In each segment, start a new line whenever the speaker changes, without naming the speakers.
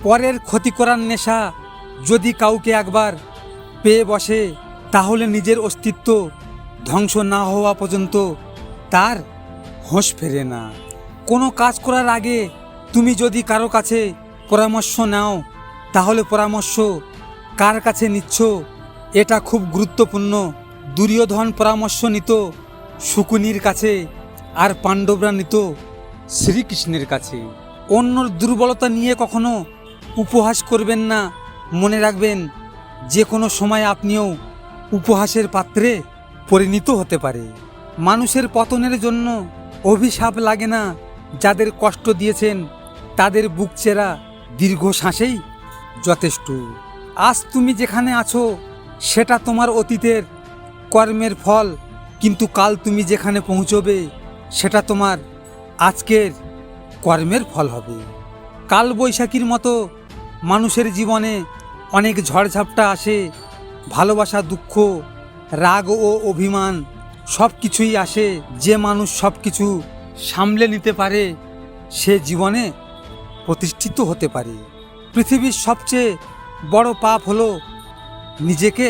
পরের ক্ষতি করার নেশা যদি কাউকে একবার পেয়ে বসে, তাহলে নিজের অস্তিত্ব ধ্বংস না হওয়া পর্যন্ত তার হোঁশ ফেরে না। কোনো কাজ করার আগে তুমি যদি কারো কাছে পরামর্শ নাও, তাহলে পরামর্শ কার কাছে নিচ্ছ এটা খুব গুরুত্বপূর্ণ। দুর্যোধন পরামর্শ নিত শকুনির কাছে, আর পাণ্ডবরা নিত শ্রীকৃষ্ণের কাছে। অন্যর দুর্বলতা নিয়ে কখনো উপহাস করবেন না। মনে রাখবেন, যে কোনো সময় আপনিও উপহাসের পাত্রে পরিণত হতে পারে। মানুষের পতনের জন্য অভিশাপ লাগে না। যাদের কষ্ট দিয়েছেন তাদের বুক চেরা দীর্ঘ শ্বাসেই যথেষ্ট। আজ তুমি যেখানে আছো সেটা তোমার অতীতের কর্মের ফল, কিন্তু কাল তুমি যেখানে পৌঁছবে সেটা তোমার আজকের কর্মের ফল হবে। কাল বৈশাখীর মতো মানুষের জীবনে অনেক ঝড়ঝাপটা আসে। ভালোবাসা, দুঃখ, রাগ ও অভিমান সব কিছুই আসে। যে মানুষ সব কিছু সামলে নিতে পারে সে জীবনে প্রতিষ্ঠিত হতে পারে। পৃথিবীর সবচেয়ে বড় পাপ হলো নিজেকে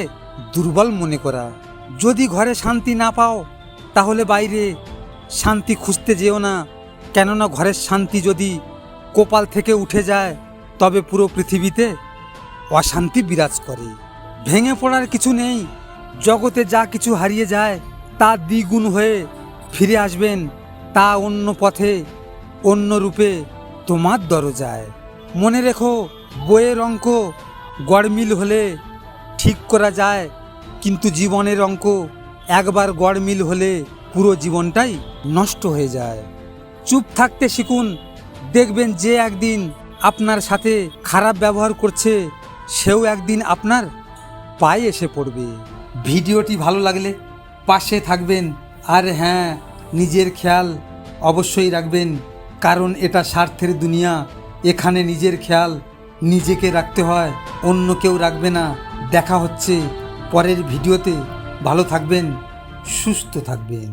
দুর্বল মনে করা। যদি ঘরে শান্তি না পাও তাহলে বাইরে শান্তি খুঁজতে যেও না, কেননা ঘরের শান্তি যদি কপাল থেকে উঠে যায় তবে পুরো পৃথিবীতে অশান্তি বিরাজ করে। ভেঙে পড়ার কিছু নেই। জগতে যা কিছু হারিয়ে যায় তা দ্বিগুণ হয়ে ফিরে আসবেন, তা অন্য পথে, অন্য রূপে তোমার দরজায়। মনে রেখো, বইয়ের অঙ্ক গড়মিল হলে ঠিক করা যায়, কিন্তু জীবনের অঙ্ক একবার গড়মিল হলে পুরো জীবনটাই নষ্ট হয়ে যায়। চুপ থাকতে শিখুন, দেখবেন যে একদিন আপনার সাথে খারাপ ব্যবহার করছে সেও একদিন আপনার পায়ে এসে পড়বে। ভিডিওটি ভালো লাগলে পাশে থাকবেন, আর হ্যাঁ, নিজের খেয়াল অবশ্যই রাখবেন, কারণ এটা স্বার্থের দুনিয়া। এখানে নিজের খেয়াল নিজেকে রাখতে হয়, অন্য কেউ রাখবে না। দেখা হচ্ছে পরের ভিডিওতে। ভালো থাকবেন, সুস্থ থাকবেন।